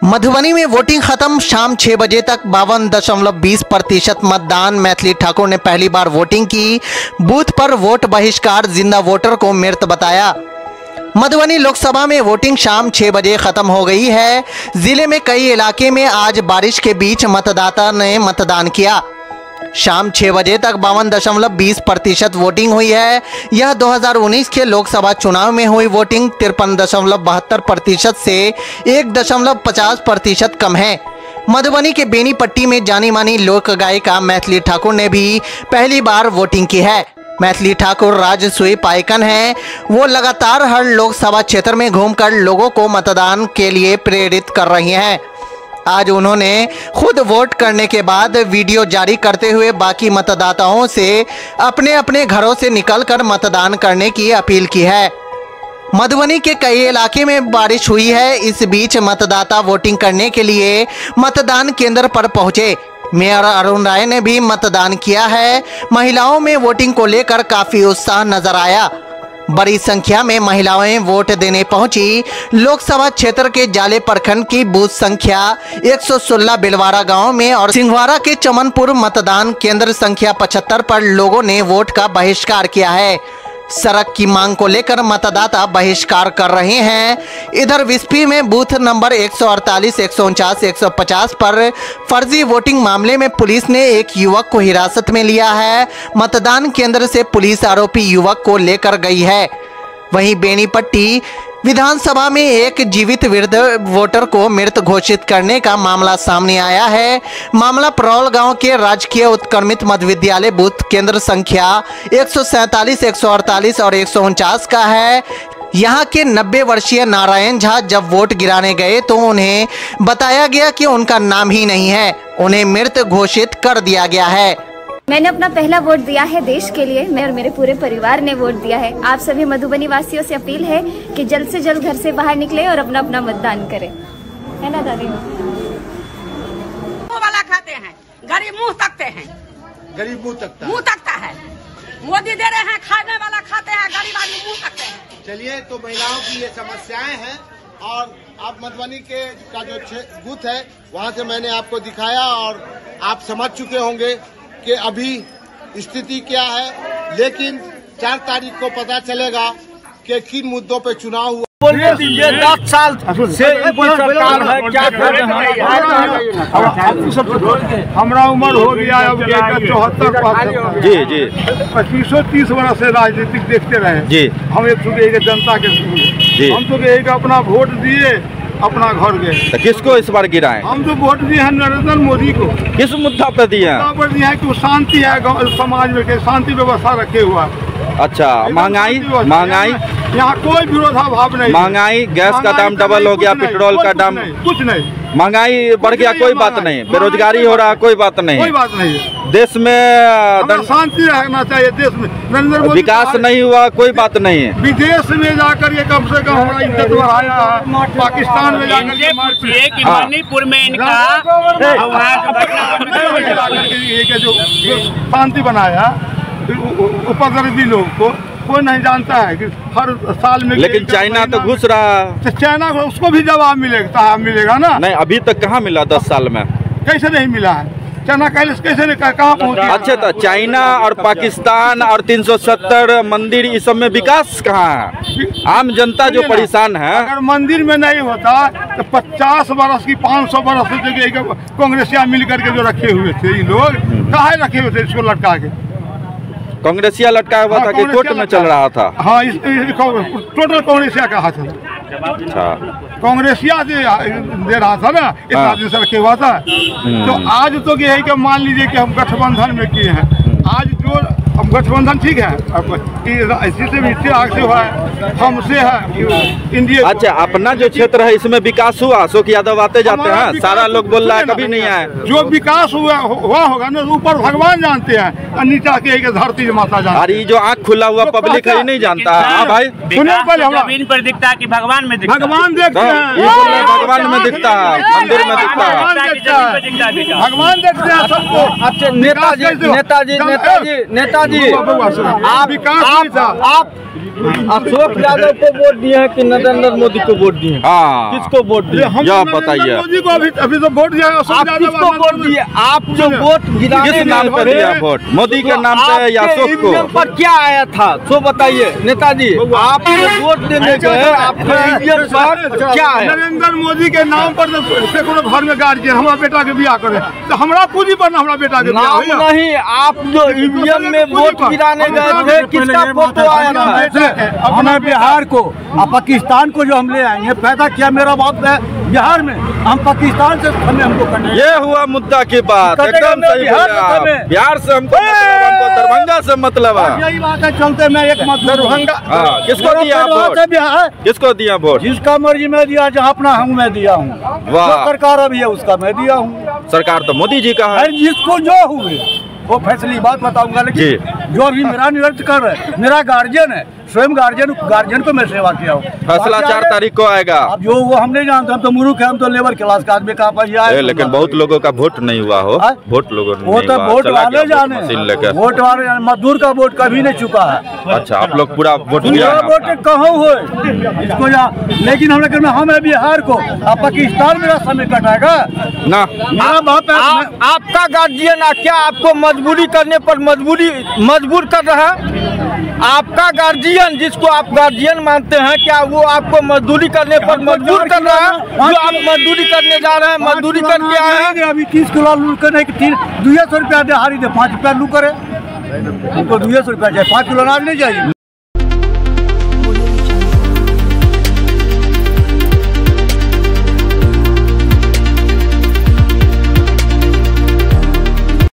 मधुबनी में वोटिंग खत्म, शाम 6 बजे तक 52.20% मतदान। मैथिली ठाकुर ने पहली बार वोटिंग की, बूथ पर वोट बहिष्कार, जिंदा वोटर को मृत बताया। मधुबनी लोकसभा में वोटिंग शाम 6 बजे खत्म हो गई है। जिले में कई इलाके में आज बारिश के बीच मतदाता ने मतदान किया। शाम 6 बजे तक 52.20% वोटिंग हुई है। यह 2019 के लोकसभा चुनाव में हुई वोटिंग 53.72% से 1.50% कम है। मधुबनी के बेनीपट्टी में जानी मानी लोक गायिका मैथिली ठाकुर ने भी पहली बार वोटिंग की है। मैथिली ठाकुर राजसूय पाइकन हैं। वो लगातार हर लोकसभा क्षेत्र में घूमकर लोगों को मतदान के लिए प्रेरित कर रही हैं। आज उन्होंने खुद वोट करने के बाद वीडियो जारी करते हुए बाकी मतदाताओं से अपने अपने घरों से निकलकर मतदान करने की अपील की है। मधुबनी के कई इलाके में बारिश हुई है। इस बीच मतदाता वोटिंग करने के लिए मतदान केंद्र पर पहुंचे। मेयर अरुण राय ने भी मतदान किया है। महिलाओं में वोटिंग को लेकर काफी उत्साह नजर आया। बड़ी संख्या में महिलाएं वोट देने पहुंची। लोकसभा क्षेत्र के जाले प्रखंड की बूथ संख्या 116 बिलवारा गांव में और सिंघवारा के चमनपुर मतदान केंद्र संख्या 75 पर लोगों ने वोट का बहिष्कार किया है। सड़क की मांग को लेकर मतदाता बहिष्कार कर रहे हैं। इधर विस्फी में बूथ नंबर 148, 149, 150 पर फर्जी वोटिंग मामले में पुलिस ने एक युवक को हिरासत में लिया है। मतदान केंद्र से पुलिस आरोपी युवक को लेकर गई है। वहीं बेनीपट्टी विधानसभा में एक जीवित वृद्ध वोटर को मृत घोषित करने का मामला सामने आया है। मामला परौल गांव के राजकीय उत्क्रमित मध्य विद्यालय बूथ केंद्र संख्या 147, 148 और 149 का है। यहाँ के 90 वर्षीय नारायण झा जब वोट गिराने गए तो उन्हें बताया गया कि उनका नाम ही नहीं है। उन्हें मृत घोषित कर दिया गया है। मैंने अपना पहला वोट दिया है देश के लिए। मैं और मेरे पूरे परिवार ने वोट दिया है। आप सभी मधुबनी वासियों से अपील है कि जल्द से जल्द घर से बाहर निकले और अपना अपना मतदान करें, है ना दादी? मुँह वाला खाते हैं, गरीब मुँह तकते हैं, गरीब मुँह तकता है। मोदी दे रहे हैं, खाने वाला खाते हैं, गरीब आदमी मुँह तकते हैं। चलिए, तो महिलाओं की ये समस्याएं हैं और आप मधुबनी के का जो बूथ है वहाँ से मैंने आपको दिखाया और आप समझ चुके होंगे कि अभी स्थिति क्या है। लेकिन 4 तारीख को पता चलेगा कि किन मुद्दों पे चुनाव हुआ। 10 साल से सरकार है, क्या कर रहे हैं? हमारा उम्र हो गया अब 74 जी 25-30 वर्ष से राजनीतिक देखते रहे जी। हम एक जनता के जी। हम तो एक अपना वोट दिए, अपना घर गए। तो किसको इस बार गिराएं? हम तो वोट दिए हैं नरेंद्र मोदी को। किस मुद्दा पर दिए हैं? पर दिया है कि शांति है समाज में, के शांति व्यवस्था रखे हुआ है। अच्छा, महंगाई यहाँ कोई विरोधाभाव नहीं। महंगाई, गैस का दाम डबल हो गया, पेट्रोल का दाम कुछ नहीं, महंगाई बढ़ गया, कोई बात नहीं। बेरोजगारी हो रहा, कोई बात नहीं, कोई बात नहीं। देश में शांति रहना चाहिए। देश में नरेंद्र मोदी विकास नहीं हुआ, कोई बात नहीं है। विदेश में जाकर ये कम से कम हमारा इज्जत बढ़ाया है। पाकिस्तान में जाकर मणिपुर में इनका जो शांति बनाया उपद्रवी लोग को कोई नहीं जानता है कि हर साल में। लेकिन चाइना तो घुस रहा है। चाइना को उसको भी जवाब मिलेगा ना? नहीं, अभी तक कहाँ मिला 10 साल में? कैसे नहीं मिला है? चाइना कैसे कहाँ पहुँचा? अच्छा, तो चाइना और पाकिस्तान और 370 मंदिर इस सब में विकास कहाँ है? आम जनता जो परेशान है। अगर मंदिर में नहीं होता तो 50 वर्ष की 500 वर्ष से कांग्रेसिया मिल करके जो रखे हुए थे ये लोग, कहाँ रखे हुए थे इसको लटका के? कांग्रेसिया लटकाया हुआ था कि कोर्ट में चल रहा था? हाँ, टोटल कांग्रेसिया का हाथ था। अच्छा, कांग्रेसिया दे रहा था ना, इतना दिन से रखे हुआ था। तो आज तो ये है कि मान लीजिए कि हम गठबंधन में किए हैं। आज जो हम गठबंधन ठीक है, इसी से हुआ है, हमसे है इंडिया। अच्छा, अपना जो क्षेत्र है इसमें विकास हुआ? अशोक यादव आते जाते हैं, सारा लोग बोल रहा है कभी नहीं आए। जो विकास हुआ होगा ना, ऊपर भगवान जानते हैं और नीचा के धरती माता जानते हैं। अरे जो आँख खुला हुआ पब्लिक है नहीं जानता। हाँ भाई, सुनिए, जमीन पर दिखता है कि भगवान में दिखता है? भगवान देखते हैं, भगवान में दिखता है, मंदिर में दिखता है, भगवान देखते हैं सबको। अच्छा, नेताजी जी आप अशोक यादव को वोट दिए हैं कि नरेंद्र मोदी को वोट दिए? हाँ, किसको वोट दिए? यह बताइए। मोदी को अभी तो वोट दिया है। आप किसको वोट दिए? आप जो वोट किस नाम पे दिया वोट? मोदी के नाम पे या अशोक को? पर क्या आया था सो बताइए नेताजी। आप वोट देने गए, आपके ईवीएम पर क्या है? नरेंद्र मोदी के नाम पर सैकड़ों घर में गार्जियन हमारा बेटा के बियाह करे, तो हमारा पूंजी पर ना हमारा बेटा के नाम नहीं, आप जो ईवीएम में वोट गिराने गए थे, किसका फोटो आया था? हमें बिहार को और पाकिस्तान को जो हम ले आएंगे, पैदा किया मेरा बाप है बिहार में, हम पाकिस्तान से हमें हमको करना। ये हुआ मुद्दा की बात, एकदम सही बोले। बिहार से हमको दरभंगा से मतलब है। यही बात है, चलते मैं एक मत दरभंगा। किसको दिया वोट? किसको दिया वोट? जिसका मर्जी में दिया, जहाँ अपना हूँ मैं दिया हूँ। वाह, सरकार अभी है उसका मैं दिया हूँ। सरकार तो मोदी जी का है। जिसको जो हुए वो फैसली बात बताऊंगा, लेकिन जो अभी मेरा निरस्त कर रहे हैं, मेरा गार्जियन है, स्वयं गार्जियन को मैं सेवा किया हूँ। फैसला 4 तारीख को आएगा। अब जो वो हम नहीं जानते, हम तो मूर्ख है, हम तो लेबर क्लास का आदमी का पास आए। लेकिन बहुत लोगों का वोट नहीं हुआ हो। वोट लोगों ने वो तो वोट वाले जाने, वोट वाले मजदूर का वोट कभी नहीं चुका है। अच्छा, आप लोग पूरा वोट दिया? वोट कहूँ हो इसको जा, लेकिन हमने कहना हमें बिहार को, अब पाकिस्तान मेरा समय कटाएगा ना। मेरा बाप आपका गार्जियन क्या आपको मजबूरी करने पर मजबूर कर रहा है? आपका गार्जियन, जिसको आप गार्जियन मानते हैं, क्या वो आपको मजदूरी करने पर मजबूर कर रहा है? जो आप मजदूरी करने जा रहे हैं, मजदूरी करके आए हैं। अभी 30 किलो आलू करने की 200 रुपया दिहाड़ी दे, 5 रुपया लू करे, उनको 200 रुपया चाहिए, 5 किलो अनाज नहीं चाहिए।